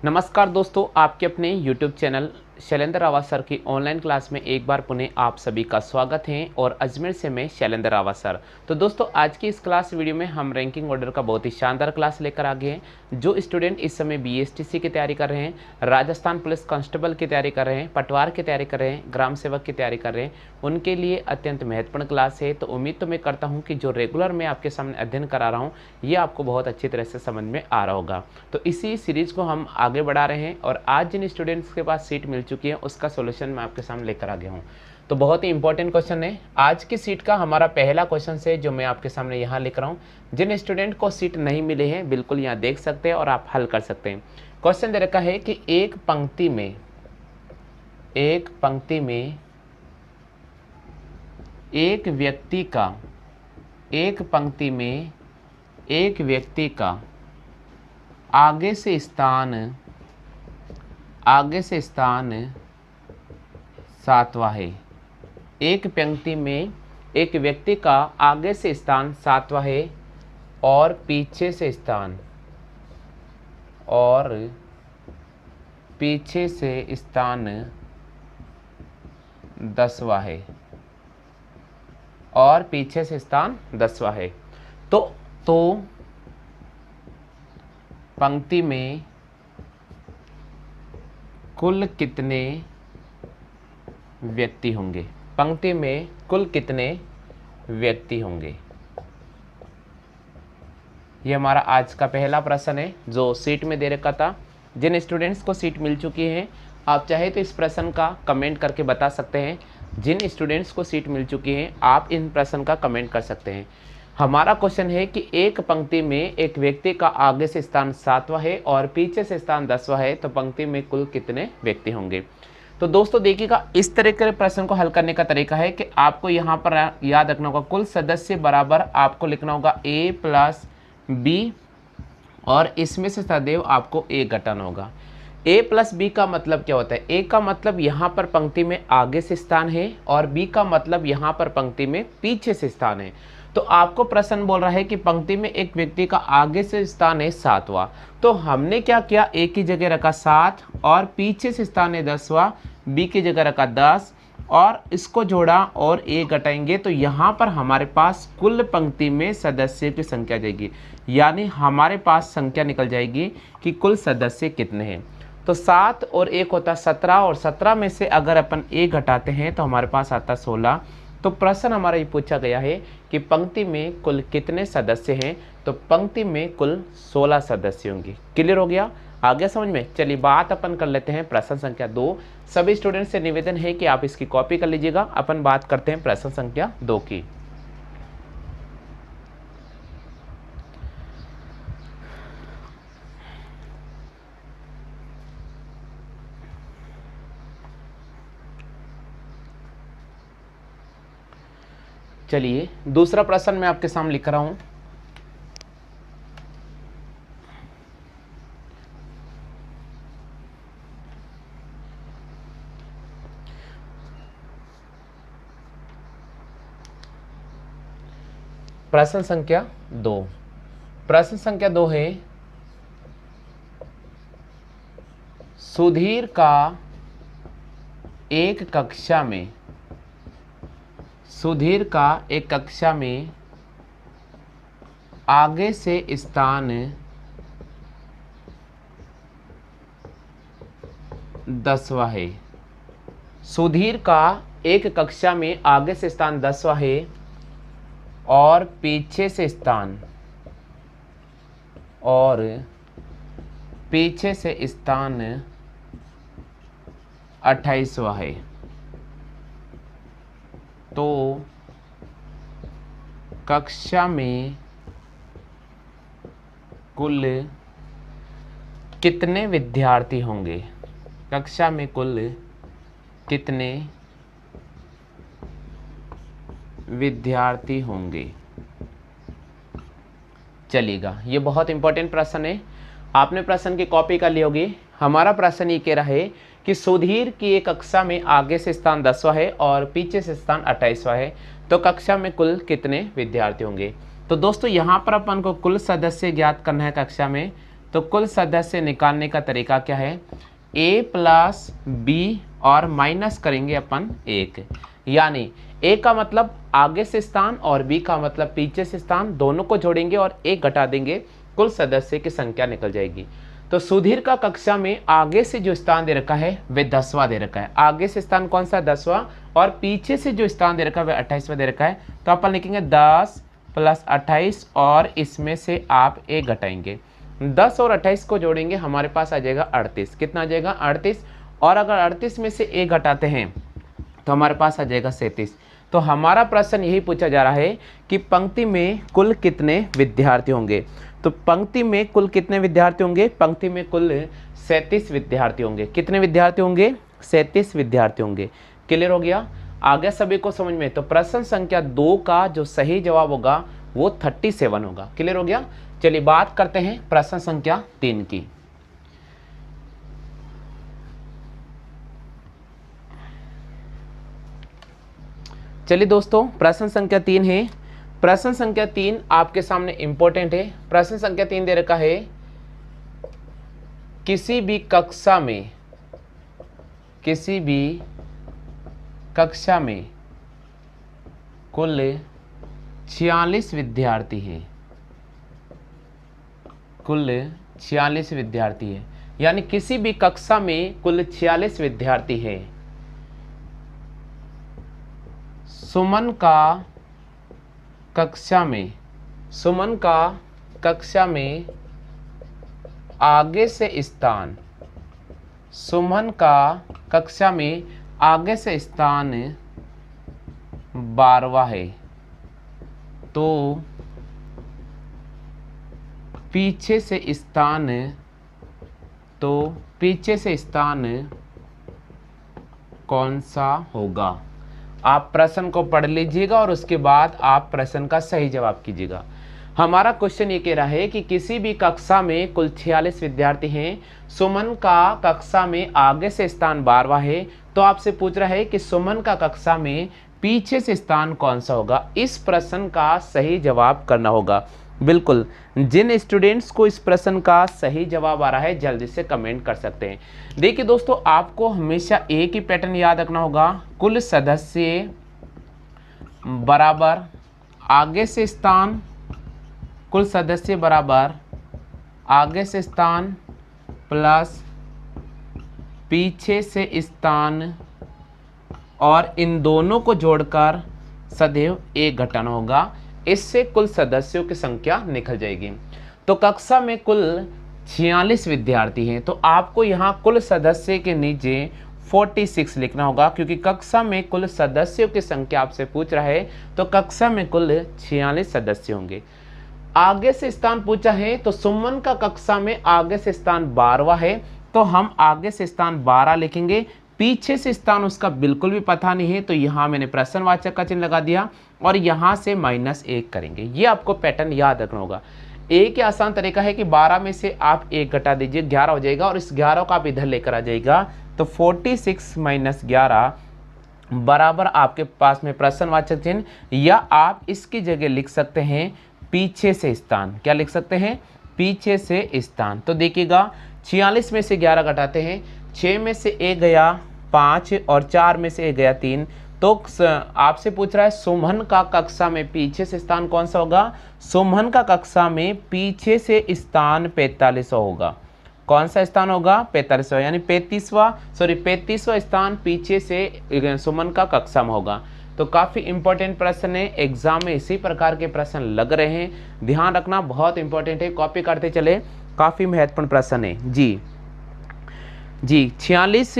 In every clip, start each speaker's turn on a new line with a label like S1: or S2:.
S1: नमस्कार दोस्तों, आपके अपने YouTube channel Shailendra Rawat sir की ऑनलाइन क्लास में एक बार पुनः आप सभी का स्वागत है और अजमेर से मैं शैलेंद्र रावत सर। तो दोस्तों, आज की इस क्लास वीडियो में हम रैंकिंग ऑर्डर का बहुत ही शानदार क्लास लेकर आ गए हैं। जो स्टूडेंट इस समय BSTC की तैयारी कर रहे हैं, राजस्थान पुलिस कांस्टेबल की तैयारी कर रहे हैं, पटवार की तैयारी कर रहे हैं, ग्राम सेवक की तैयारी कर रहे हैं, उनके लिए अत्यंत महत्वपूर्ण क्लास है। तो उम्मीद तो मैं करता हूँ कि जो रेगुलर मैं आपके सामने अध्ययन करा रहा हूँ ये आपको बहुत अच्छी तरह से समझ में आ रहा होगा। तो इसी सीरीज को हम आगे बढ़ा रहे हैं और आज जिन स्टूडेंट्स के पास सीट मिल चुकी है उसका सॉल्यूशन मैं आपके सामने लेकर आ गया हूं। तो बहुत ही इंपॉर्टेंट क्वेश्चन है आज की सीट का। हमारा पहला क्वेश्चन है जो मैं आपके सामने यहां लिख रहा हूं। जिन स्टूडेंट को सीट नहीं मिले हैं बिल्कुल यहां देख सकते हैं और आप हल कर सकते हैं। क्वेश्चन दे रखा है कि एक पंक्ति में एक व्यक्ति का आगे से स्थान सातवां है। एक पंक्ति में एक व्यक्ति का आगे से स्थान सातवां है और पीछे से स्थान 10वां है तो पंक्ति में कुल कितने व्यक्ति होंगे? ये हमारा आज का पहला प्रश्न है जो सीट में दे रखा था। जिन स्टूडेंट्स को सीट मिल चुकी है आप चाहे तो इस प्रश्न का कमेंट करके बता सकते हैं। जिन स्टूडेंट्स को सीट मिल चुकी है आप इन प्रश्न का कमेंट कर सकते हैं। हमारा क्वेश्चन है कि एक पंक्ति में एक व्यक्ति का आगे से स्थान 7वां है और पीछे से स्थान 10वां है तो पंक्ति में कुल कितने व्यक्ति होंगे? तो दोस्तों देखिएगा, इस तरह के प्रश्न को हल करने का तरीका है कि आपको यहाँ पर याद रखना होगा कुल सदस्य बराबर आपको लिखना होगा A + B और इसमें से सदैव आपको A घटाना होगा। A + B का मतलब क्या होता है? A का मतलब यहाँ पर पंक्ति में आगे से स्थान है और B का मतलब यहाँ पर पंक्ति में पीछे से स्थान है। तो आपको प्रश्न बोल रहा है कि पंक्ति में एक व्यक्ति का आगे से स्थान है 7वां, तो हमने क्या किया, A की जगह रखा 7 और पीछे से स्थान है 10वां, B की जगह रखा 10 और इसको जोड़ा और A घटाएंगे तो यहाँ पर हमारे पास कुल पंक्ति में सदस्य की संख्या जाएगी, यानी हमारे पास संख्या निकल जाएगी कि कुल सदस्य कितने हैं। तो 7 और 1 होता 17 और 17 में से अगर अपन A घटाते हैं तो हमारे पास आता 16। तो प्रश्न हमारा ये पूछा गया है कि पंक्ति में कुल कितने सदस्य हैं? तो पंक्ति में कुल 16 सदस्य होंगे। क्लियर हो गया? आ गया समझ में? चलिए बात अपन कर लेते हैं प्रश्न संख्या 2। सभी स्टूडेंट से निवेदन है कि आप इसकी कॉपी कर लीजिएगा। अपन बात करते हैं प्रश्न संख्या 2 की। चलिए दूसरा प्रश्न मैं आपके सामने लिख रहा हूं। प्रश्न संख्या 2। प्रश्न संख्या 2 है सुधीर का एक कक्षा में आगे से स्थान 10वां है। सुधीर का एक कक्षा में आगे से स्थान 10वां है और पीछे से स्थान 28वां है। तो कक्षा में कुल कितने विद्यार्थी होंगे? कक्षा में कुल कितने विद्यार्थी होंगे? चलिएगा, ये बहुत इंपॉर्टेंट प्रश्न है। आपने प्रश्न की कॉपी कर ली होगी। हमारा प्रश्न ये कह रहा है कि सुधीर की एक कक्षा में आगे से स्थान 10वां है और पीछे से स्थान 28वां है, तो कक्षा में कुल कितने विद्यार्थी होंगे। तो दोस्तों यहाँ पर अपन को कुल सदस्य ज्ञात करना है कक्षा में, तो कुल सदस्य निकालने का तरीका क्या है, a प्लस बी और माइनस करेंगे अपन 1, यानी a का मतलब आगे से स्थान और b का मतलब पीछे से स्थान, दोनों को जोड़ेंगे और 1 घटा देंगे, कुल सदस्य की संख्या निकल जाएगी। तो सुधीर का कक्षा में आगे से जो स्थान दे रखा है वह 10वां दे रखा है। आगे से स्थान कौन सा, 10वां, और पीछे से जो स्थान दे रखा है वह 28वां दे रखा है। तो अपन लिखेंगे 10 प्लस 28 और इसमें से आप 1 घटाएंगे। 10 और 28 को जोड़ेंगे, हमारे पास आ जाएगा 38। कितना आ जाएगा, 38। और अगर 38 में से 1 घटाते हैं तो हमारे पास आ जाएगा 37। तो हमारा प्रश्न यही पूछा जा रहा है कि पंक्ति में कुल कितने विद्यार्थी होंगे। तो पंक्ति में कुल कितने विद्यार्थी होंगे, पंक्ति में कुल 37 विद्यार्थी होंगे। कितने विद्यार्थी होंगे, 37 विद्यार्थी होंगे। क्लियर हो गया, आ गया सभी को समझ में। तो प्रश्न संख्या 2 का जो सही जवाब होगा वो 37 होगा। क्लियर हो गया। चलिए बात करते हैं प्रश्न संख्या 3 की। चलिए दोस्तों, प्रश्न संख्या 3 है। प्रश्न संख्या 3 आपके सामने इंपॉर्टेंट है। प्रश्न संख्या 3 दे रखा है, किसी भी कक्षा में कुल 46 विद्यार्थी हैं। कुल 46 विद्यार्थी है, यानी किसी भी कक्षा में कुल 46 विद्यार्थी हैं। सुमन का कक्षा में आगे से स्थान, सुमन का कक्षा में आगे से स्थान 12वां है, तो पीछे से स्थान कौन सा होगा। आप प्रश्न को पढ़ लीजिएगा और उसके बाद आप प्रश्न का सही जवाब कीजिएगा। हमारा क्वेश्चन ये कह रहा है कि किसी भी कक्षा में कुल 46 विद्यार्थी हैं। सुमन का कक्षा में आगे से स्थान 12वां है, तो आपसे पूछ रहा है कि सुमन का कक्षा में पीछे से स्थान कौन सा होगा। इस प्रश्न का सही जवाब करना होगा। बिल्कुल, जिन स्टूडेंट्स को इस प्रश्न का सही जवाब आ रहा है जल्दी से कमेंट कर सकते हैं। देखिए दोस्तों, आपको हमेशा एक ही पैटर्न याद रखना होगा। कुल सदस्य बराबर आगे से स्थान, कुल सदस्य बराबर आगे से स्थान प्लस पीछे से स्थान, और इन दोनों को जोड़कर सदैव 1 घटाना होगा। इससे कुल सदस्यों की संख्या निकल जाएगी। तो कक्षा में कुल 46 विद्यार्थी हैं, तो आपको यहाँ कुल सदस्य के नीचे 46 लिखना होगा, क्योंकि कक्षा में कुल सदस्यों की संख्या आपसे पूछ रहा है। तो कक्षा में कुल 46 सदस्य होंगे। आगे से स्थान पूछा है, तो सुमन का कक्षा में आगे से स्थान 12वां है, तो हम आगे से स्थान 12 लिखेंगे। पीछे से स्थान उसका बिल्कुल भी पता नहीं है, तो यहाँ मैंने प्रश्नवाचक का चिन्ह लगा दिया और यहाँ से -1 करेंगे। ये आपको पैटर्न याद रखना होगा। एक ही आसान तरीका है कि 12 में से आप 1 घटा दीजिए, 11 हो जाएगा, और इस 11 को आप इधर लेकर आ जाएगा। तो 46 - 11 बराबर आपके पास में प्रश्नवाचक चिन्ह, या आप इसकी जगह लिख सकते हैं पीछे से स्थान। क्या लिख सकते हैं, पीछे से स्थान। तो देखिएगा, 46 में से 11 घटाते हैं, 6 में से 1 गया 5 और 4 में से 1 गया 3। तो आपसे पूछ रहा है सुमन का कक्षा में पीछे से स्थान कौन सा होगा। सुमन का कक्षा में पीछे से स्थान 45वां होगा। कौन सा स्थान होगा, 45वां, यानी 35वां स्थान पीछे से सुमन का कक्षा में होगा। तो काफ़ी इंपॉर्टेंट प्रश्न है, एग्जाम में इसी प्रकार के प्रश्न लग रहे हैं, ध्यान रखना, बहुत इंपॉर्टेंट है, कॉपी करते चले, काफ़ी महत्वपूर्ण प्रश्न है। जी 46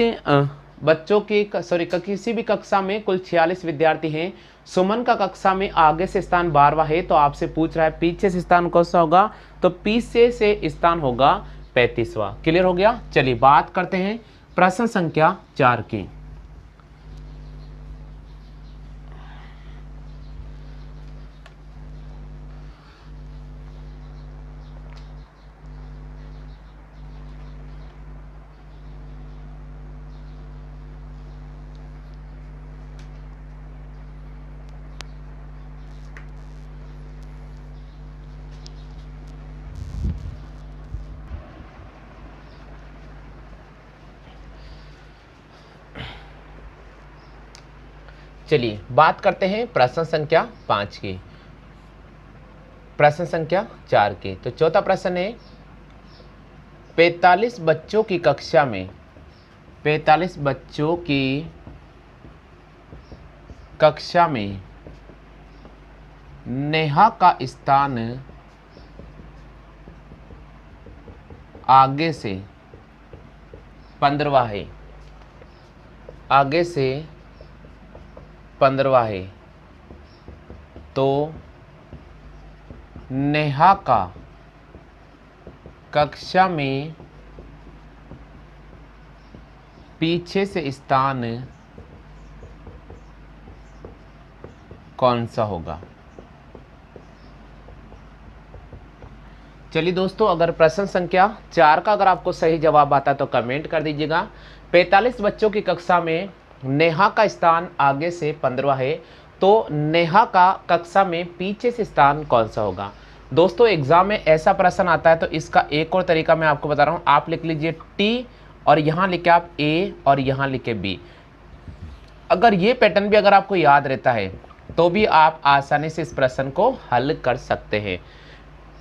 S1: बच्चों की किसी भी कक्षा में कुल 46 विद्यार्थी हैं। सुमन का कक्षा में आगे से स्थान 12वां है, तो आपसे पूछ रहा है पीछे से स्थान कौन सा होगा। तो पीछे से स्थान होगा 35वां। क्लियर हो गया। चलिए बात करते हैं प्रश्न संख्या 4 की। चलिए बात करते हैं प्रश्न संख्या 5 की, प्रश्न संख्या 4 की। तो चौथा प्रश्न है 45 बच्चों की कक्षा में, 45 बच्चों की कक्षा में नेहा का स्थान आगे से 15वां है, आगे से 15वां है, तो नेहा का कक्षा में पीछे से स्थान कौन सा होगा। चलिए दोस्तों, अगर प्रश्न संख्या 4 का अगर आपको सही जवाब आता है तो कमेंट कर दीजिएगा। 45 बच्चों की कक्षा में नेहा का स्थान आगे से 15वां है, तो नेहा का कक्षा में पीछे से स्थान कौन सा होगा। दोस्तों एग्जाम में ऐसा प्रश्न आता है तो इसका एक और तरीका मैं आपको बता रहा हूँ। आप लिख लीजिए टी और यहाँ लिखे आप ए और यहाँ लिखे बी। अगर ये पैटर्न भी अगर आपको याद रहता है तो भी आप आसानी से इस प्रश्न को हल कर सकते हैं।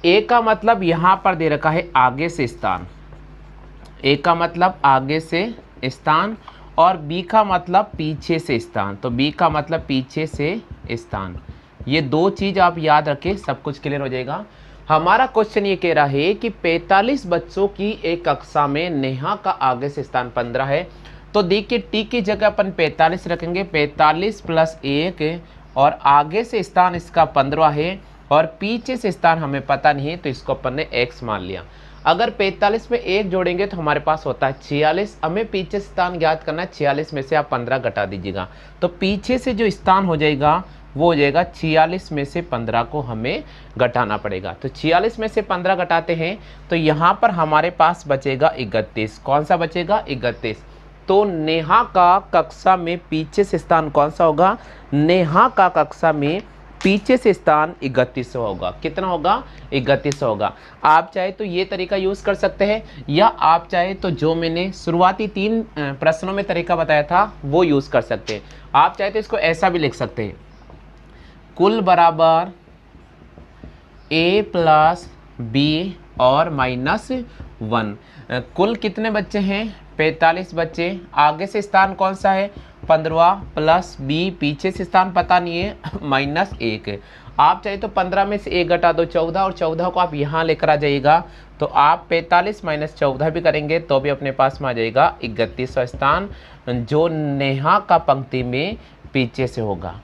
S1: ए का मतलब यहाँ पर दे रखा है आगे से स्थान, ए का मतलब आगे से स्थान, और बी का मतलब पीछे से स्थान, तो बी का मतलब पीछे से स्थान। ये दो चीज़ आप याद रखें, सब कुछ क्लियर हो जाएगा। हमारा क्वेश्चन ये कह रहा है कि 45 बच्चों की एक कक्षा में नेहा का आगे से स्थान 15 है, तो देखिए टी की जगह अपन 45 रखेंगे, 45 + 1 और आगे से स्थान इसका 15 है और पीछे से स्थान हमें पता नहीं है, तो इसको अपन ने x मान लिया। अगर 45 में 1 जोड़ेंगे तो हमारे पास होता है 46। हमें पीछे स्थान ज्ञात करना है, 46 में से आप 15 घटा दीजिएगा, तो पीछे से जो स्थान हो जाएगा वो हो जाएगा 46 में से 15 को हमें घटाना पड़ेगा। तो 46 में से 15 घटाते हैं तो यहाँ पर हमारे पास बचेगा 31। कौन सा बचेगा? 31। तो नेहा का कक्षा में पीछे से स्थान कौन सा होगा? नेहा का कक्षा में पीछे से स्थान 31 होगा। कितना होगा? 31 होगा। आप चाहे तो ये तरीका यूज़ कर सकते हैं, या आप चाहे तो जो मैंने शुरुआती 3 प्रश्नों में तरीका बताया था वो यूज़ कर सकते हैं। आप चाहे तो इसको ऐसा भी लिख सकते हैं, कुल बराबर a + b और -1। कुल कितने बच्चे हैं? 45 बच्चे। आगे से स्थान कौन सा है? 15 + b, पीछे से स्थान पता नहीं है, -1। आप चाहे तो 15 में से 1 घटा दो, 14, और 14 को आप यहाँ लेकर आ जाइएगा, तो आप 45 - 14 भी करेंगे तो भी अपने पास में आ जाएगा 31वां स्थान, जो नेहा का पंक्ति में पीछे से होगा।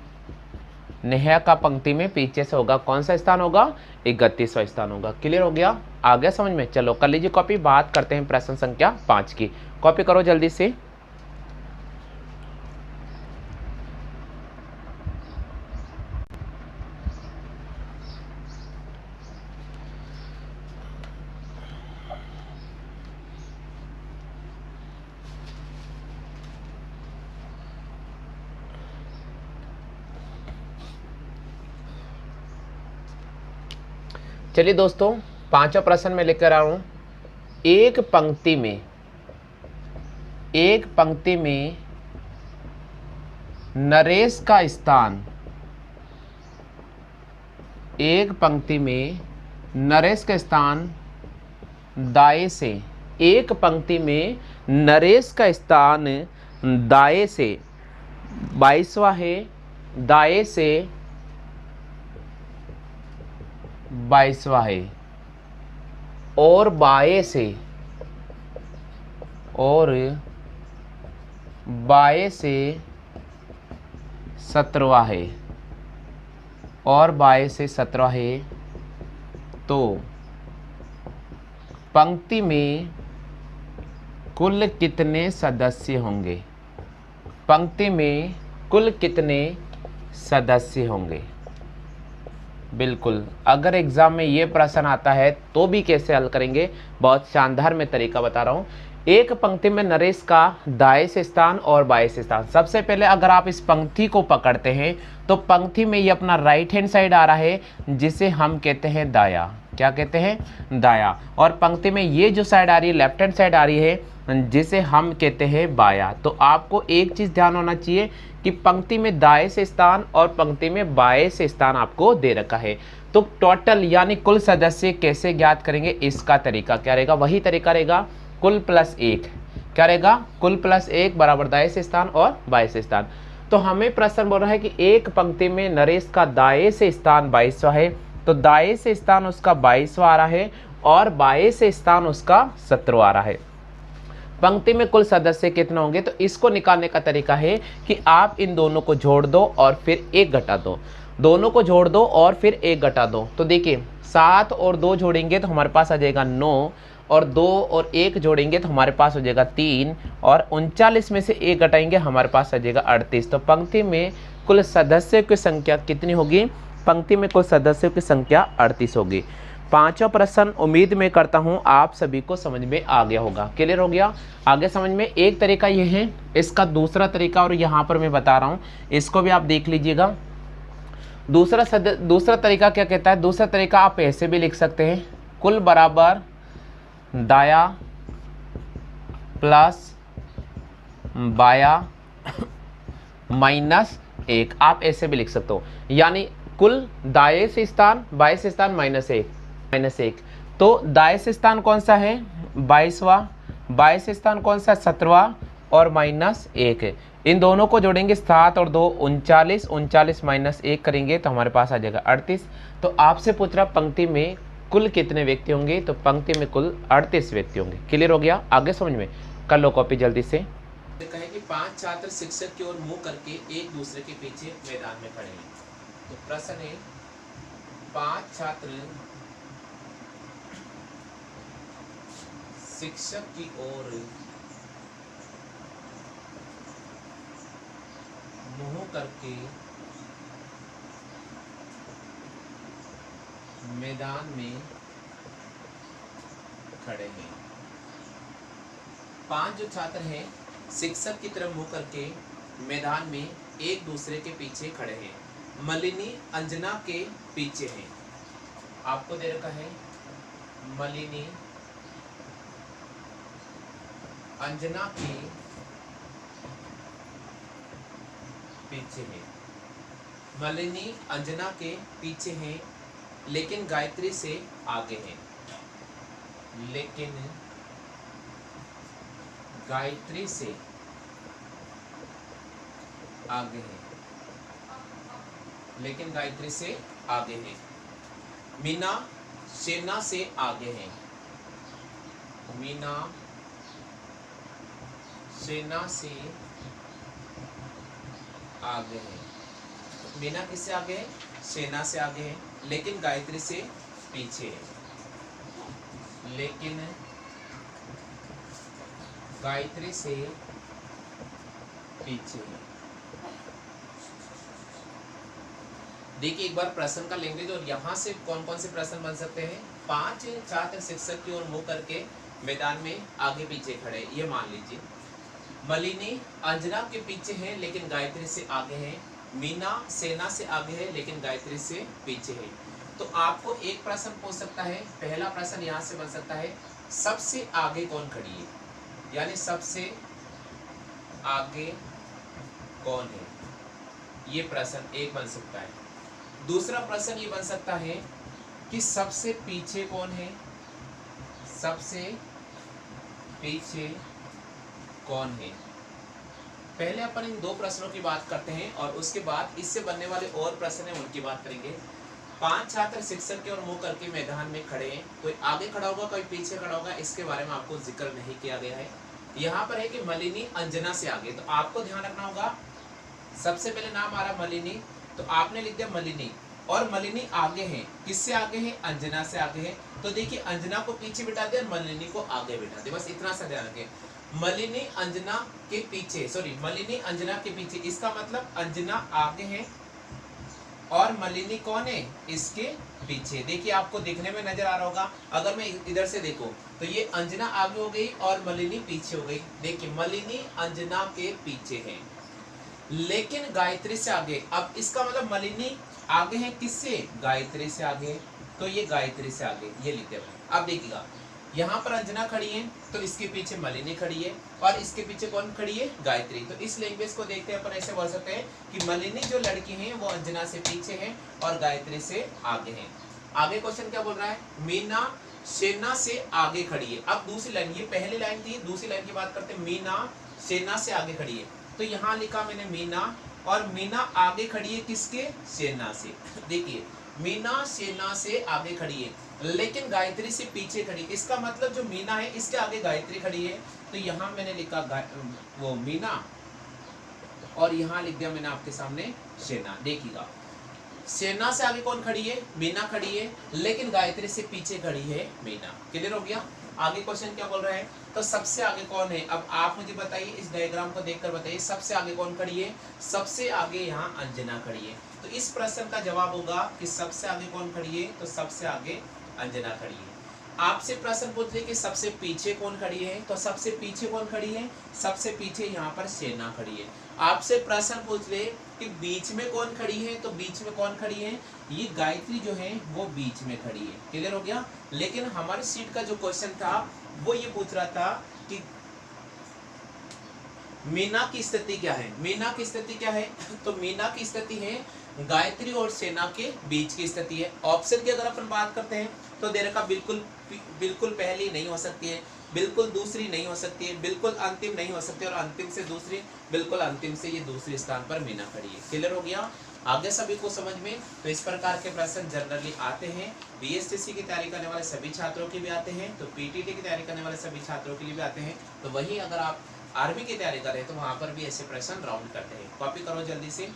S1: नेहा का पंक्ति में पीछे से होगा। कौन सा स्थान होगा? 31वां स्थान होगा। क्लियर हो गया? आ गया समझ में? चलो कर लीजिए कॉपी। बात करते हैं प्रश्न संख्या 5 की। कॉपी करो जल्दी से। चलिए दोस्तों, 5वां प्रश्न में लेकर आ रहा हूँ। एक पंक्ति में नरेश का स्थान, एक पंक्ति में नरेश का स्थान दाएं से, एक पंक्ति में नरेश का स्थान दाएं से 22वां है, दाएं से 22वां है, और बाएं से 17वां है, और बाएं से 17वां है। तो पंक्ति में कुल कितने सदस्य होंगे? पंक्ति में कुल कितने सदस्य होंगे? बिल्कुल, अगर एग्जाम में ये प्रश्न आता है तो भी कैसे हल करेंगे, बहुत शानदार मैं तरीका बता रहा हूँ। एक पंक्ति में नरेश का दाएं से स्थान और बाएं से स्थान। सबसे पहले अगर आप इस पंक्ति को पकड़ते हैं तो पंक्ति में ये अपना राइट हैंड साइड आ रहा है, जिसे हम कहते हैं दाया। क्या कहते हैं, दाया। और पंक्ति में ये जो साइड आ रही है, लेफ्ट हैंड साइड आ रही है, जिसे हम कहते हैं बाया। तो आपको एक चीज़ ध्यान होना चाहिए कि पंक्ति में दाएं से स्थान और पंक्ति में बाएं से स्थान आपको दे रखा है। तो टोटल यानी कुल सदस्य कैसे ज्ञात करेंगे, इसका तरीका क्या रहेगा, वही तरीका रहेगा कुल प्लस 1। क्या रहेगा, कुल प्लस 1 बराबर दाएं से स्थान और बाएं से स्थान। तो हमें प्रश्न बोल रहा है कि एक पंक्ति में नरेश का दाएं से स्थान 22वां है, तो दाएं से स्थान उसका 22वां आ रहा है और बाएं से स्थान उसका 17वां आ रहा है। पंक्ति में कुल सदस्य कितने होंगे, तो इसको निकालने का तरीका है कि आप इन दोनों को जोड़ दो और फिर 1 घटा दो, दोनों को जोड़ दो और फिर 1 घटा दो। तो देखिए 7 और 2 जोड़ेंगे तो हमारे पास आ जाएगा 9, और 2 और 1 जोड़ेंगे तो हमारे पास हो जाएगा 3, और 39 में से 1 घटाएंगे हमारे पास आ जाएगा 38। तो पंक्ति में कुल सदस्यों की संख्या कितनी होगी, पंक्ति में कुल सदस्यों की संख्या 38 होगी। पांचवा प्रश्न उम्मीद में करता हूं आप सभी को समझ में आ गया होगा, क्लियर हो गया। आगे समझ में एक तरीका ये है, इसका दूसरा तरीका और यहाँ पर मैं बता रहा हूँ, इसको भी आप देख लीजिएगा। दूसरा तरीका क्या कहता है, दूसरा तरीका आप ऐसे भी लिख सकते हैं, कुल बराबर दाया प्लस बाया माइनस 1, आप ऐसे भी लिख सकते हो। यानी कुल दाएं से स्थान बाएं से स्थान -1। तो दाएं से स्थान कौन सा है, 22वां, बाएं से स्थान कौन सा, 17वां, और -1 है। इन दोनों को जोड़ेंगे 7 और 2 39, 39 माइनस 1 करेंगे तो हमारे पास आ जाएगा 38। तो आपसे पूछ रहा पंक्ति में कुल कितने व्यक्ति होंगे, तो पंक्ति में कुल 38 व्यक्ति होंगे। क्लियर हो गया, आगे समझ में कर लो कॉपी जल्दी से।
S2: कहे कि 5 छात्र शिक्षक की ओर मुंह करके एक दूसरे के पीछे मैदान में खड़े हैं। तो प्रश्न है 5 छात्र शिक्षक की ओर मुंह करके मैदान में खड़े हैं। 5 जो छात्र हैं शिक्षक की तरफ मुंह करके मैदान में एक दूसरे के पीछे खड़े हैं। मलिनी अंजना के पीछे हैं। आपको दे रखा है मलिनी अंजना के पीछे है। मलिनी अंजना के पीछे हैं लेकिन गायत्री से आगे हैं। लेकिन गायत्री से आगे हैं। लेकिन गायत्री से आगे हैं। मीना सेना से आगे हैं। मीना सेना से आगे हैं। मीना किससे आगे है, सेना से आगे है। लेकिन गायत्री से पीछे है। लेकिन गायत्री से पीछे है। देखिए एक बार प्रश्न का लैंग्वेज और यहाँ से कौन कौन से प्रश्न बन सकते हैं। 5 छात्र शिक्षक की ओर मुंह करके मैदान में आगे पीछे खड़े, ये मान लीजिए। मलिनी अंजना के पीछे है लेकिन गायत्री से आगे है। मीना सेना से आगे है लेकिन गायत्री से पीछे है। तो आपको एक प्रश्न पूछ सकता है। पहला प्रश्न यहाँ से बन सकता है, सबसे आगे कौन खड़ी है, यानी सबसे आगे कौन है, ये प्रश्न एक बन सकता है। दूसरा प्रश्न ये बन सकता है कि सबसे पीछे कौन है, सबसे पीछे कौन है। पहले अपन इन 2 प्रश्नों की बात करते हैं और उसके बाद इससे बनने वाले और प्रश्न हैं उनकी बात करेंगे। 5 छात्र शिक्षक की ओर मुंह करके मैदान में खड़े हैं। कोई आगे खड़ा होगा, कोई पीछे खड़ा होगा, इसके बारे में आपको जिक्र नहीं किया गया है। यहाँ पर है कि मलिनी अंजना से आगे, तो आपको ध्यान रखना होगा। सबसे पहले नाम आ रहा मलिनी, तो आपने लिख दिया मलिनी, और मलिनी आगे है। किससे आगे है, अंजना से आगे है। तो देखिए अंजना को पीछे बिठा दिया, मलिनी को आगे बिठा दिया, बस इतना सा ध्यान रखें। मलिनी अंजना के पीछे, सॉरी मलिनी अंजना के पीछे, इसका मतलब अंजना आगे है और मलिनी कौन है, इसके पीछे। देखिए आपको देखने में नजर आ रहा होगा, अगर मैं इधर से देखूं तो ये अंजना आगे हो गई और मलिनी पीछे हो गई। देखिए मलिनी अंजना के पीछे है लेकिन गायत्री से आगे। अब इसका मतलब मलिनी आगे है किससे, गायत्री से आगे। तो ये गायत्री से आगे, ये लिखते हैं। अब देखिएगा यहाँ पर अंजना खड़ी है तो इसके पीछे मलिनी खड़ी है और इसके पीछे कौन खड़ी है, गायत्री। तो इस लैंग्वेज को देखते हैं अपन ऐसे बोल सकते हैं कि मलिनी जो लड़की है वो अंजना से पीछे है और गायत्री से आगे है। आगे क्वेश्चन क्या बोल रहा है, मीना सेना से आगे खड़ी है। अब दूसरी लाइन, ये पहली लाइन थी, दूसरी लाइन की बात करते हैं, मीना सेना से आगे खड़ी है। तो यहाँ लिखा मैंने मीना, और मीना आगे खड़ी है किसके, सेना से। देखिए मीना सेना से आगे खड़ी है लेकिन गायत्री से पीछे खड़ी। इसका मतलब जो मीना है इसके आगे गायत्री खड़ी है। तो यहाँ मैंने लिखा वो मीना और यहाँ लिख दिया मैंने आपके सामने सेना। देखिएगा सेना से आगे कौन खड़ी है, मीना खड़ी है, लेकिन गायत्री से पीछे खड़ी है मीना। क्लियर हो गया। आगे क्वेश्चन क्या बोल रहा है, तो सबसे आगे कौन है। अब आप मुझे बताइए, इस डायग्राम को देखकर बताइए सबसे आगे कौन खड़ी है। सबसे आगे यहाँ अंजना खड़ी है। तो इस प्रश्न का जवाब होगा कि सबसे आगे कौन खड़ी है, तो सबसे आगे अंजना खड़ी है। आपसे प्रश्न पूछ ले कि सबसे पीछे कौन खड़ी है, तो सबसे पीछे कौन खड़ी है, सबसे पीछे यहाँ पर सेना खड़ी है। आपसे प्रश्न पूछ ले कि बीच में कौन खड़ी है, तो बीच में कौन खड़ी है, ये गायत्री जो है वो बीच में खड़ी है। क्लियर हो गया। लेकिन हमारी सीट का जो क्वेश्चन था वो ये पूछ रहा था कि मीना की स्थिति क्या है। मीना की स्थिति क्या है, तो मीना की स्थिति है गायत्री और सेना के बीच की स्थिति है। ऑप्शन की अगर अपन बात करते हैं तो देर का बिल्कुल पहली नहीं हो सकती है, बिल्कुल दूसरी नहीं हो सकती है, बिल्कुल अंतिम नहीं हो सकती, और अंतिम से दूसरी, बिल्कुल अंतिम से ये दूसरे स्थान पर मीना खड़ी है। क्लियर हो गया। आगे सभी को समझ में। तो इस प्रकार के प्रश्न जनरली आते हैं। बीएसटीसी की तैयारी करने वाले सभी छात्रों के भी आते हैं, तो पीटीटी की तैयारी करने वाले सभी छात्रों के लिए भी आते हैं। तो वहीं अगर आप आर्मी की तैयारी कर रहे हैं तो वहां पर भी ऐसे प्रश्न राउंड करते हैं। कॉपी करो जल्दी से।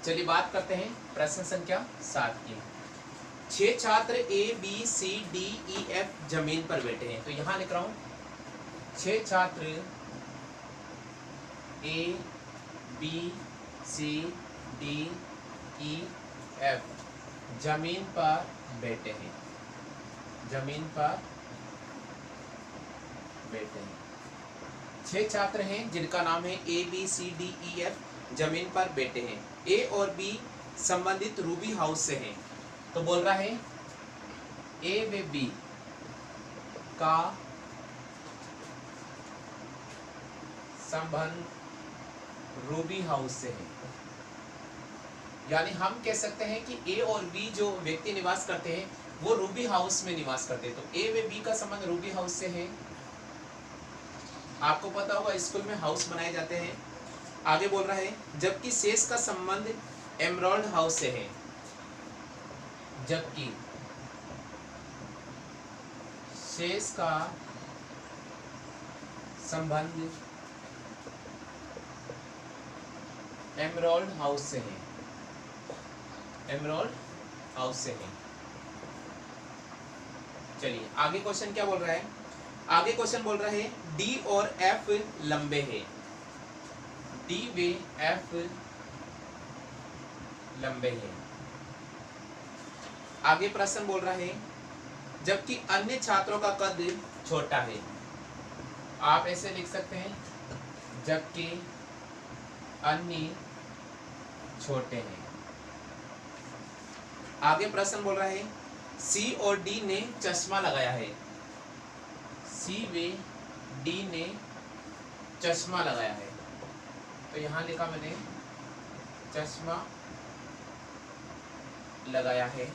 S2: चलिए बात करते हैं प्रश्न संख्या 7 की। 6 छात्र A B C D E F जमीन पर बैठे हैं। तो यहां लिख रहा हूं 6 छात्र A B C D E F जमीन पर बैठे हैं, जमीन पर बैठे हैं। 6 छात्र हैं जिनका नाम है A B C D E F, जमीन पर बैठे हैं। ए और बी संबंधित रूबी हाउस से हैं। तो बोल रहा है ए व बी का संबंध रूबी हाउस से है। यानी हम कह सकते हैं कि ए और बी जो व्यक्ति निवास करते हैं वो रूबी हाउस में निवास करते हैं। तो ए व बी का संबंध रूबी हाउस से है। आपको पता होगा स्कूल में हाउस बनाए जाते हैं। आगे बोल रहा है जबकि शेष का संबंध एमराल्ड हाउस से है। जबकि शेष का संबंध एमराल्ड हाउस से है, एमराल्ड हाउस से है। चलिए आगे क्वेश्चन क्या बोल रहा है। आगे क्वेश्चन बोल रहा है डी और एफ लंबे हैं, डी व एफ लंबे हैं। आगे प्रश्न बोल रहा है जबकि अन्य छात्रों का कद छोटा है। आप ऐसे लिख सकते हैं जबकि अन्य छोटे हैं। आगे प्रश्न बोल रहा है सी और डी ने चश्मा लगाया है, सी व डी ने चश्मा लगाया है। तो यहां लिखा मैंने चश्मा लगाया है।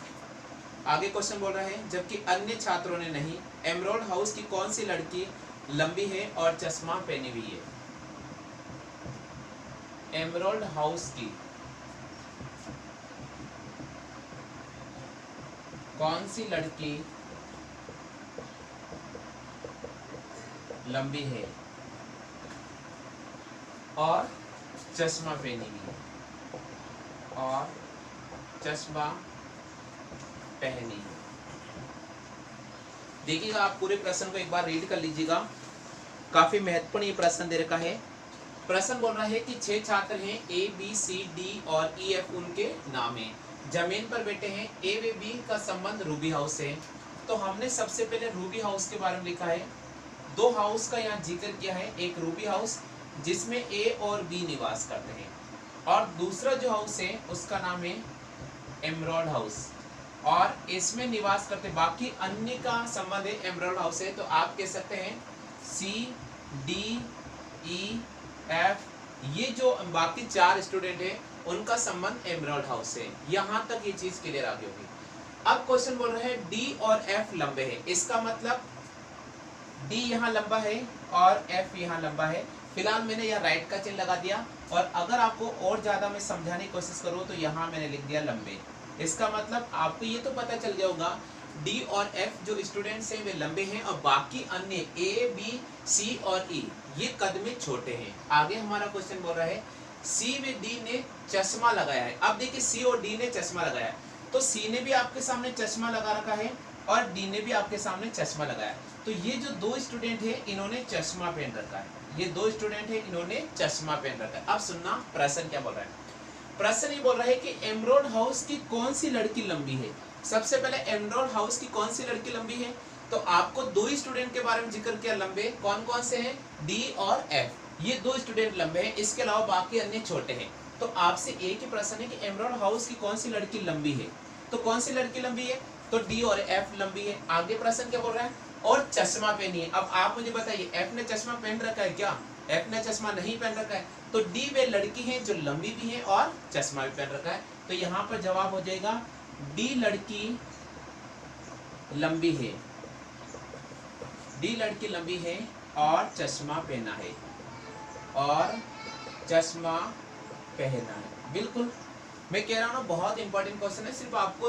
S2: आगे क्वेश्चन बोल रहा है जबकि अन्य छात्रों ने नहीं। एमराल्ड हाउस की कौन सी लड़की लंबी है और चश्मा पहनी हुई है। एमराल्ड हाउस की कौन सी लड़की लंबी है और चश्मा पहनी हुई है, और चश्मा पहनी है। देखिएगा आप पूरे प्रश्न को एक बार रीड कर लीजिएगा। काफी महत्वपूर्ण ये प्रश्न दे रखा है। प्रश्न बोल रहा है कि 6 छात्र हैं, ए बी सी डी और ई एफ उनके नाम है, जमीन पर बैठे हैं, ए व बी का संबंध रूबी हाउस से। तो हमने सबसे पहले रूबी हाउस के बारे में लिखा है, दो हाउस का यहाँ जिक्र किया है, एक रूबी हाउस जिसमें ए और बी निवास करते हैं, और दूसरा जो हाउस है उसका नाम है एमराल्ड हाउस, और इसमें निवास करते, बाकी अन्य का संबंध है एमराल्ड हाउस है। तो आप कह सकते हैं सी डी ई एफ, ये जो बाकी 4 स्टूडेंट है उनका संबंध एमराल्ड हाउस से। यहाँ तक ये चीज क्लियर आ गई होगी। अब क्वेश्चन बोल रहे हैं डी और एफ लंबे हैं, इसका मतलब डी यहाँ लंबा है और एफ यहाँ लंबा है। फिलहाल मैंने यहाँ राइट का चिन्ह लगा दिया, और अगर आपको और ज्यादा मैं समझाने की कोशिश करूँ तो यहाँ मैंने लिख दिया लंबे। इसका मतलब आपको ये तो पता चल गया होगा डी और एफ जो स्टूडेंट्स हैं वे लंबे हैं, और बाकी अन्य ए बी सी और ई ये कद में छोटे हैं। आगे हमारा क्वेश्चन बोल रहा है सी व डी ने चश्मा लगाया है। अब देखिए सी और डी ने चश्मा लगाया है, तो सी ने भी आपके सामने चश्मा लगा रखा है और डी ने भी आपके सामने चश्मा लगाया। तो ये जो 2 स्टूडेंट है इन्होंने चश्मा पहन रखा है, ये 2 स्टूडेंट है इन्होंने चश्मा पहन रखा है। अब सुनना प्रश्न क्या बोल रहा है। प्रश्न ये बोल रहा है कि एमराल्ड हाउस की कौन सी लड़की लंबी है। सबसे पहले एमराल्ड हाउस की कौन सी लड़की लंबी है, तो आपको 2 स्टूडेंट के बारे में जिक्र किया लंबे, कौन कौन से हैं, डी और एफ, ये 2 स्टूडेंट लंबे हैं, इसके अलावा बाकी अन्य छोटे हैं। तो आपसे एक ही प्रश्न है कि एमराल्ड हाउस की कौन सी लड़की लंबी है, तो कौन सी लड़की लंबी है, तो डी और एफ लंबी है। आगे प्रश्न क्या बोल रहा है, और चश्मा पहनी है। अब आप मुझे बताइए एफ ने चश्मा पहन रखा है क्या, एफ ने चश्मा नहीं पहन रखा है, तो डी वे लड़की है जो लंबी भी है और चश्मा भी पहन रखा है। तो यहाँ पर जवाब हो जाएगा डी लड़की लंबी है, डी लड़की लंबी है और चश्मा पहना है, और चश्मा पहना है। बिल्कुल मैं कह रहा हूँ ना, बहुत इंपॉर्टेंट क्वेश्चन है, सिर्फ आपको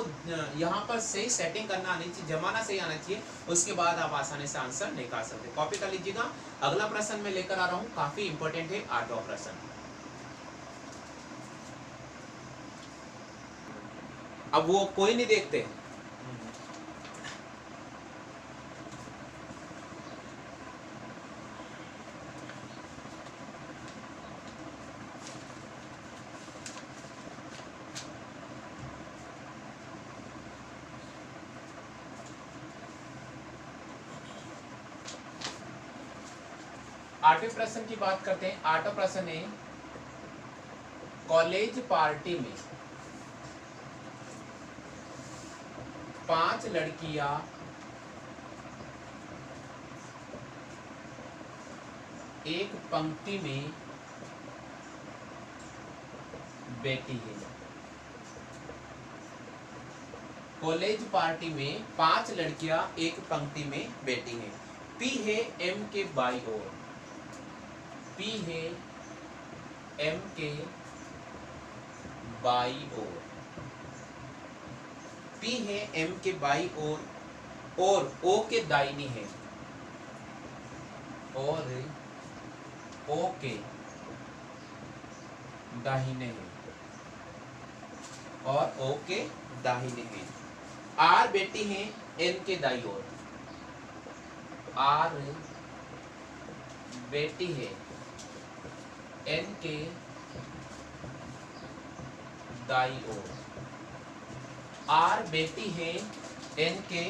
S2: यहाँ पर सही सेटिंग करना आनी चाहिए, जमाना सही आना चाहिए, उसके बाद आप आसानी से आंसर निकाल सकते। कॉपी कर लीजिएगा। अगला प्रश्न मैं लेकर आ रहा हूँ, काफी इंपॉर्टेंट है, 8वां प्रश्न। अब वो कोई नहीं देखते, आठवें प्रश्न की बात करते हैं। 8वां प्रश्न है कॉलेज पार्टी में 5 लड़कियां एक पंक्ति में बैठी है। कॉलेज पार्टी में 5 लड़कियां एक पंक्ति में बैठी हैं। पी है एम के बाई ओर, पी है एम के बाई ओर, पी है एम के बाई ओर और ओ के दाहिनी है, और ओ के दाहिने है, और ओ के दाहिने है। आर बेटी है एन के दाई ओर, आर बेटी है एन के दाई ओर, आर बेटी है एन के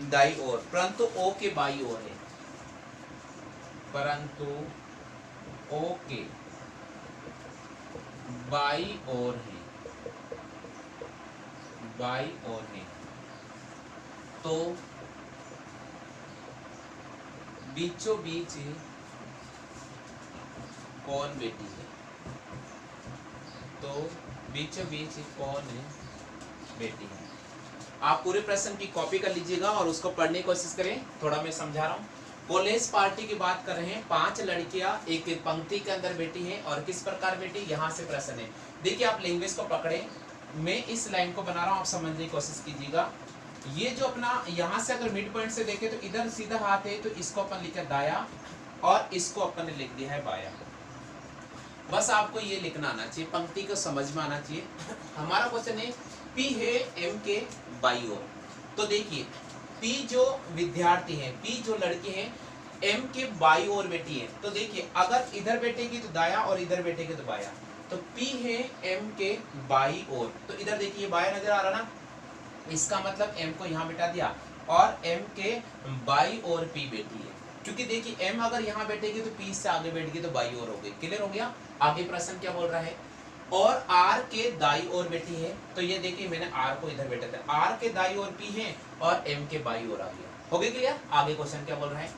S2: दाई ओर, परंतु ओ के बाई ओर है, परंतु ओ के बाई ओर है, बाई ओर है। तो बीचों बीच कौन बेटी है, तो बीचों बीच कौन बेटी है। आप पूरे प्रश्न की कॉपी कर लीजिएगा और उसको पढ़ने की कोशिश करें। थोड़ा मैं समझा रहा हूँ। कॉलेज पार्टी की बात कर रहे हैं, 5 लड़कियां एक पंक्ति के अंदर बैठी हैं, और किस प्रकार बैठी, यहाँ से प्रश्न है। देखिए आप लैंग्वेज को पकड़े, मैं इस लाइन को बना रहा हूँ, आप समझने की कोशिश कीजिएगा। ये जो अपना यहाँ से अगर मिड पॉइंट से देखें तो इधर सीधा हाथ है, तो इसको अपन लिखा दाया, और इसको अपन ने लिख दिया है बाया। बस आपको ये लिखना आना चाहिए, पंक्ति को समझ में आना चाहिए। हमारा क्वेश्चन है पी है एम के बाई ओर। तो देखिए पी जो विद्यार्थी है, पी जो लड़की है, m के बाई ओर बैठी है। तो देखिए अगर इधर बैठेगी तो दाया और इधर बैठेगी तो बाया, तो p है m के बाई ओर। तो इधर देखिए बाया नजर आ रहा ना, इसका मतलब m को यहाँ बैठा दिया और m के बाई ओर p बैठी है। क्योंकि देखिए m अगर यहाँ बैठेगी तो p से आगे बैठ गई तो बाई ओर हो गई। क्लियर हो गया? आगे प्रश्न क्या बोल रहा है, और r के दाई ओर बैठी है। तो ये देखिए मैंने r को इधर बैठा था, r के दाई ओर p है और m के बाई ओर आ गया। हो गया क्लियर? आगे क्वेश्चन क्या बोल रहा है,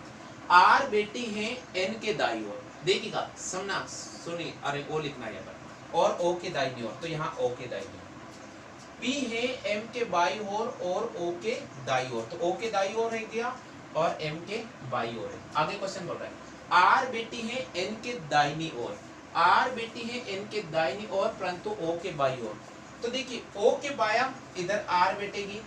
S2: r बेटी है n के दाई ओर। देखिएगा सुनना सुनिए, अरे o लिखना है यहाँ पर, और o के दाई ओर, तो यहाँ o के दाई ओर। p है m के बाई ओर और o के दाई ओर, तो o के दाई ओर है गया और m के बाई ओर है। आगे क्वेश्चन बोल रहा है r बेटी है n के दाहिनी ओर, r बेटी है n के दाहिनी ओर परंतु o के बाई ओर। तो देखिए o के बाया इधर r बैठेगी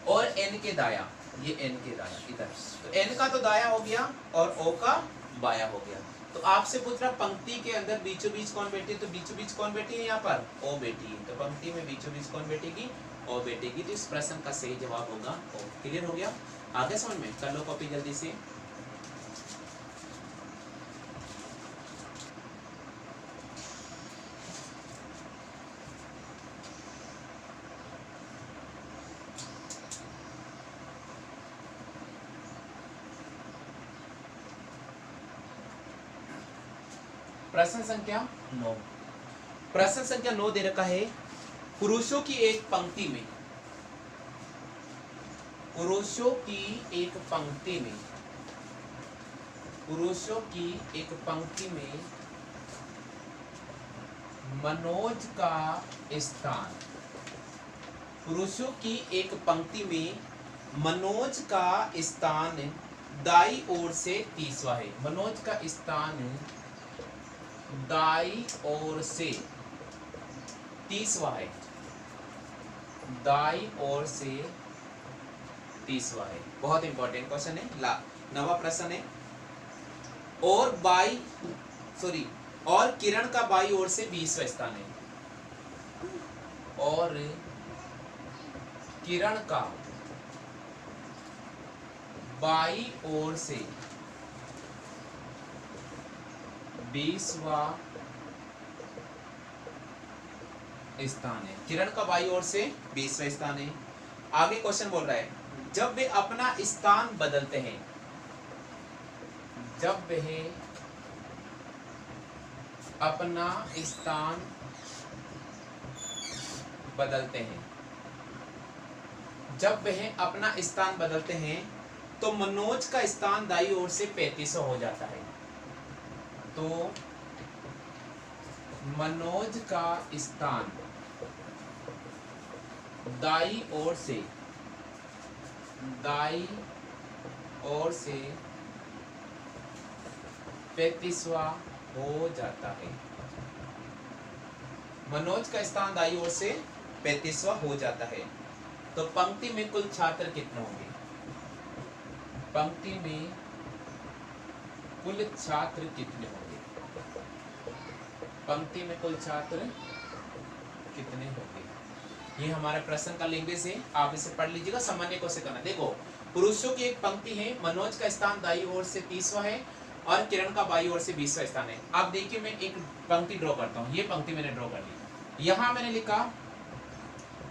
S2: और n के दाया, ये n के दाया इधर, तो n का तो दाया हो गया और o का बाया हो गया। तो आपसे पूछ रहा पंक्ति के अंदर बीचों बीच कौन बैठी है, तो बीचों बीच कौन बैठी है यहाँ पर, o बैठी है। तो पंक्ति में बीचों बीच कौन बैठेगी, o बैठेगी। तो इस प्रश्न का सही जवाब होगा o। क्लियर हो गया? आगे समझ में कर लो कॉपी जल्दी से। प्रश्न संख्या 9, प्रश्न संख्या 9 दे रखा है, पुरुषों की एक पंक्ति में, पुरुषों की एक पंक्ति में, पुरुषों की एक पंक्ति में मनोज का स्थान, पुरुषों की एक पंक्ति में मनोज का स्थान दाई ओर से 30वां है। मनोज का स्थान दाई ओर से 30वां है, दाई ओर से 30वां है। बहुत इंपॉर्टेंट क्वेश्चन है, नवा प्रश्न है। और और किरण का बाई ओर से 20वां स्थान है, और किरण का बाई ओर से 20वां स्थान है। किरण का बाई ओर से 20वां स्थान है। आगे क्वेश्चन बोल रहा है, जब वे अपना स्थान बदलते हैं, जब वे अपना स्थान बदलते हैं, जब वह अपना स्थान बदलते हैं तो मनोज का स्थान दाई ओर से 35 हो जाता है। तो मनोज का स्थान दाई ओर से 35वां हो जाता है। मनोज का स्थान दाई ओर से 35वां हो जाता है। तो पंक्ति में कुल छात्र कितने होंगे, पंक्ति में कुल छात्र कितने होंगे, पंक्ति में कुल छात्र कितने होंगे। ये हमारा प्रश्न का लैंग्वेज है, आप इसे पढ़ लीजिएगा, सामान्य को से करना। देखो पुरुषों की एक पंक्ति है, मनोज का स्थान दाई ओर से 30वां है और किरण का बाई ओर से 20वां स्थान है। अब देखिए मैं एक पंक्ति ड्रॉ करता हूँ, ये पंक्ति मैंने ड्रॉ कर ली। यहाँ मैंने लिखा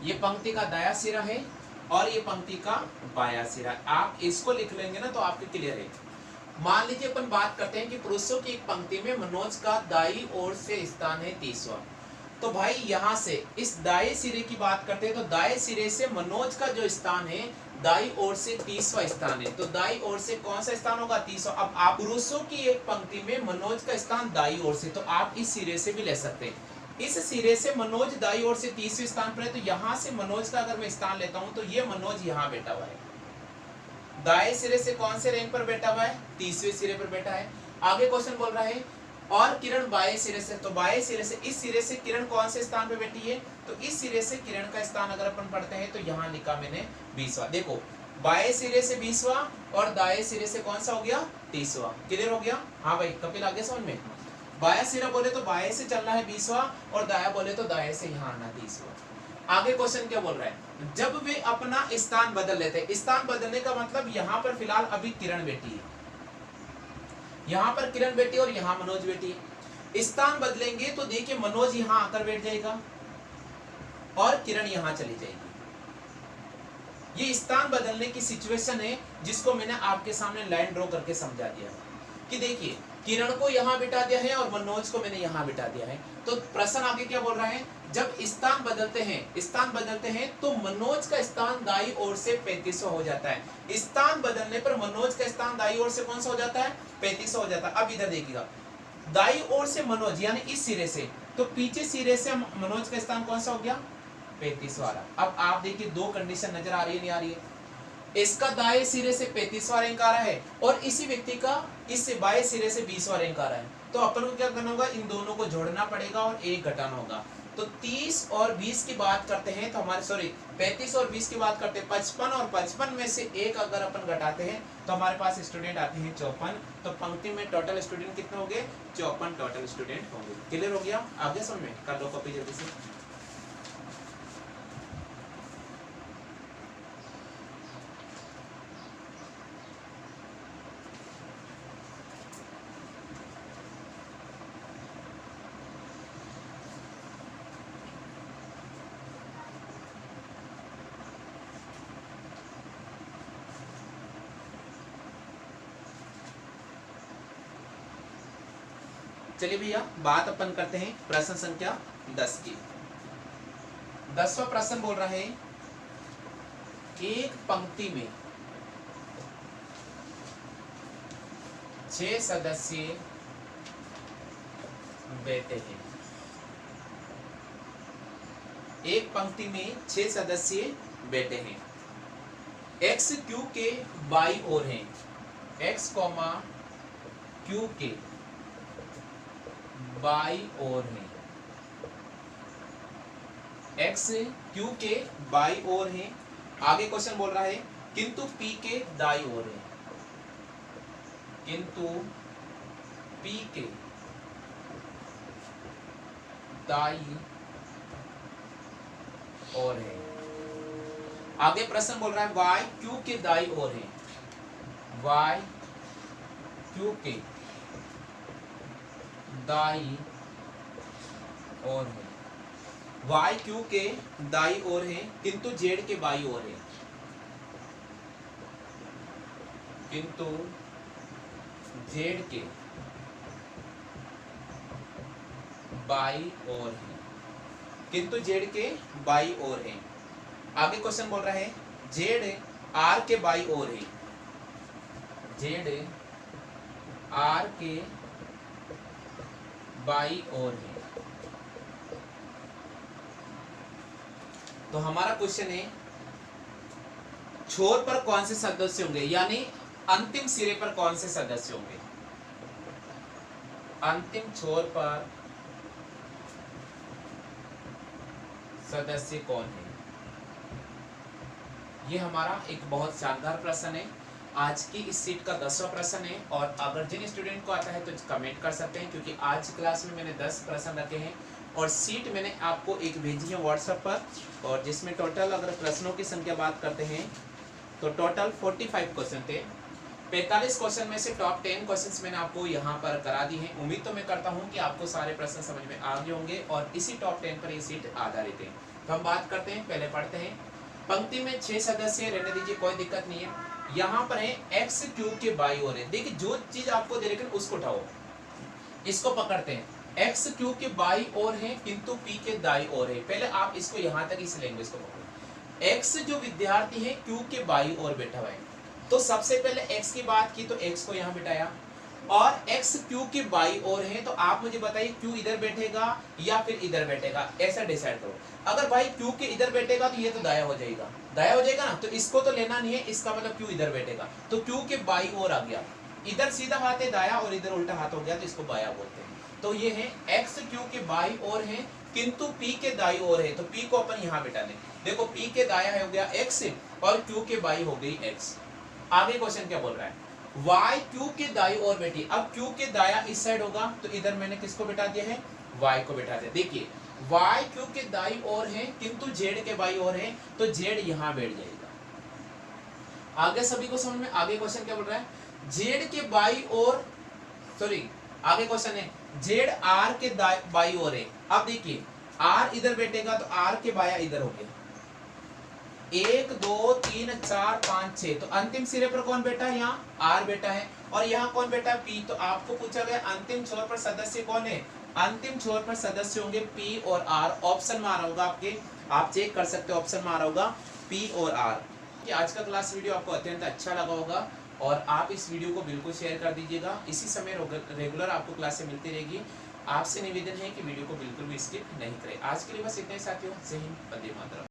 S2: ये पंक्ति का दाया सिरा है और ये पंक्ति का बाया सिरा। आप इसको लिख लेंगे ना तो आपके क्लियर है। मान लीजिए अपन बात करते हैं कि पुरुषों की एक पंक्ति में मनोज का दाई ओर से स्थान है 30वां। तो भाई यहाँ से इस दाएं सिरे की बात करते हैं तो दाएं सिरे से मनोज का जो स्थान है दाई ओर से 30वां स्थान है। तो दाई ओर से कौन सा स्थान होगा, 30वां। अब आप पुरुषों की एक पंक्ति में मनोज का स्थान दाई ओर से, तो आप इस सिरे से भी ले सकते हैं। इस सिरे से मनोज दाई ओर से 30वें स्थान पर है, तो यहाँ से मनोज का अगर मैं स्थान लेता हूँ तो ये मनोज यहाँ बैठा हुआ है। दाएं सिरे से कौन से रैंक पर बैठा हुआ है, 30वें सिरे पर बैठा है। आगे क्वेश्चन बोल रहा है और किरण बाएं सिरे से, तो बाएं सिरे से इस सिरे से किरण कौन से स्थान पे बैठी है, तो इस सिरे से किरण का स्थान अगर अपन पढ़ते हैं तो यहाँ लिखा मैंने 20वां। देखो बाएं सिरे से 20वां और दाएं सिरे से कौन सा हो गया, 30वां। क्लियर हो गया? हाँ भाई कपिल आगे समझ में। बाया सिरा बोले तो बाएं से चलना है 20वां और दाया बोले तो दाएं से यहाँ आना 30वां। आगे क्वेश्चन क्या बोल रहा है, जब वे अपना स्थान बदल लेते हैं। स्थान बदलने का मतलब यहाँ पर फिलहाल अभी किरण बैठी है, यहाँ पर किरण बैठी और यहाँ मनोज बैठी है। स्थान बदलेंगे तो देखिए मनोज यहाँ आकर बैठ जाएगा और किरण यहाँ चली जाएगी। ये स्थान बदलने की सिचुएशन है जिसको मैंने आपके सामने लाइन ड्रॉ करके समझा दिया कि देखिए किरण को यहाँ बिठा दिया है और मनोज को मैंने यहाँ बिठा दिया है। तो प्रश्न आगे क्या बोल रहा है, जब स्थान बदलते हैं तो मनोज का स्थान दाई ओर से 3500 हो जाता है। स्थान बदलने पर मनोज का स्थान दाई ओर से कौन सा हो जाता है, 3500 हो जाता है। अब इधर देखिएगा, दाई ओर से मनोज यानी इस सिरे से, तो पीछे सिरे से मनोज का स्थान कौन सा हो गया, 35 वाला। अब आप देखिए दो कंडीशन नजर आ रही है नहीं आ रही है, इसका दाएं सिरे से 35वां रैंक आ रहा है और इसी व्यक्ति का इससे बाएं सिरे से 20वां रैंक आ रहा है। तो अपन को क्या करना होगा, इन दोनों को जोड़ना पड़ेगा और एक घटाना होगा। तो 30 और 20 की बात करते हैं तो हमारे 35 और 20 की बात करते हैं 55 और 55 में से एक अगर अपन घटाते हैं तो हमारे पास स्टूडेंट आते हैं 54। तो पंक्ति में टोटल स्टूडेंट कितने हो गए, 54 टोटल स्टूडेंट होंगे। क्लियर हो गया, आगे समझ में कर लो कॉपी जल्दी से। चलिए भैया बात अपन करते हैं प्रश्न संख्या 10 की। 10वां प्रश्न बोल रहा है, एक पंक्ति में 6 सदस्य बैठे हैं। एक पंक्ति में 6 सदस्य बैठे हैं, x q के बाई ओर हैं, x q के बाई ओर है, x q के बाई ओर है। आगे क्वेश्चन बोल रहा है किंतु p के दाई ओर है, किंतु p के दाई ओर है। आगे प्रश्न बोल रहा है y q के दाई ओर है, y q के दाई ओर है, y q के दाई ओर है किंतु z के बाई ओर है, किंतु z के बाई ओर है, किंतु z के बाई ओर है। आगे क्वेश्चन बोल रहा है z r के बाई ओर है, z r के बाई ओर है। तो हमारा क्वेश्चन है छोर पर कौन से सदस्य होंगे, यानी अंतिम सिरे पर कौन से सदस्य होंगे, अंतिम छोर पर सदस्य कौन है। ये हमारा एक बहुत शानदार प्रश्न है, आज की इस सीट का 10वां प्रश्न है। और अगर जिन स्टूडेंट को आता है तो कमेंट कर सकते हैं, क्योंकि आज क्लास में मैंने 10 प्रश्न रखे हैं और सीट मैंने आपको एक भेजी है व्हाट्सएप पर, और जिसमें टोटल अगर प्रश्नों की संख्या बात करते हैं तो टोटल 45 क्वेश्चन थे। 45 क्वेश्चन में से टॉप 10 क्वेश्चंस मैंने आपको यहाँ पर करा दी हैं। उम्मीद तो मैं करता हूँ कि आपको सारे प्रश्न समझ में आ गए होंगे और इसी टॉप 10 पर ये सीट आधारित है। तो हम बात करते हैं, पहले पढ़ते हैं। पंक्ति में 6 सदस्य रहने दीजिए, कोई दिक्कत नहीं है। यहाँ पर है x क्यूब के बाई ओर है। देखिए जो चीज आपको दे रखी है उसको उठाओ, इसको पकड़ते हैं। x क्यूब के बाई ओर है किंतु p के दाई ओर है। पहले आप इसको यहाँ तक इस लैंग्वेज को पकड़ो। x जो विद्यार्थी है q के बाई ओर बैठा हुआ है, तो सबसे पहले x की बात की तो x को यहाँ बिठाया, और x q के बाई ओर है तो आप मुझे बताइए q इधर बैठेगा या फिर इधर बैठेगा, ऐसा डिसाइड करो। अगर भाई q के इधर बैठेगा तो ये तो दाया हो जाएगा, दाया हो जाएगा ना, तो इसको तो लेना नहीं है, इसका मतलब q इधर बैठेगा तो q के बाई ओर आ गया। इधर सीधा हाथ है दाया और इधर उल्टा हाथ हो गया तो इसको बाया बोलते हैं। तो ये है x q के बाई ओर है किंतु p के दाई ओर है, तो p को अपन यहाँ बिठा दें। देखो p के दाया हो गया x और q के बाई हो गई x। आगे क्वेश्चन क्या बोल रहा है, y q के दाई ओर बैठी। अब q के दाया इस साइड होगा तो इधर मैंने किसको बिठा दिया है, y को बिठा दिया। देखिए y q के दाई ओर है किंतु z के बाई ओर है तो z यहाँ बैठ जाएगा। आगे सभी को समझ में, आगे क्वेश्चन क्या बोल रहा है, z के बाई ओर सॉरी आगे क्वेश्चन है जेड आर के बाई ओर है। अब देखिए आर इधर बैठेगा तो आर के बाया इधर हो गया, 1 2 3 4 5 6, तो अंतिम सिरे पर कौन बैठा है? यहाँ आर बैठा है। और यहाँ कौन बैठा है? पी। तो आपको पूछा गया अंतिम छोर पर सदस्य कौन है? अंतिम छोर पर सदस्य होंगे पी और आर। ऑप्शन में आ रहा होगा आपके, आप चेक कर सकते हो, ऑप्शन में आ रहा होगा पी और आर। आज का क्लास वीडियो आपको अत्यंत अच्छा लगा होगा और आप इस वीडियो को बिल्कुल शेयर कर दीजिएगा। इसी समय रेगुलर आपको क्लासें मिलती रहेगी। आपसे निवेदन है कि वीडियो को बिल्कुल भी स्किप नहीं करें। आज के लिए बस इतना ही साथियों। जय हिंद, वंदे मातरम।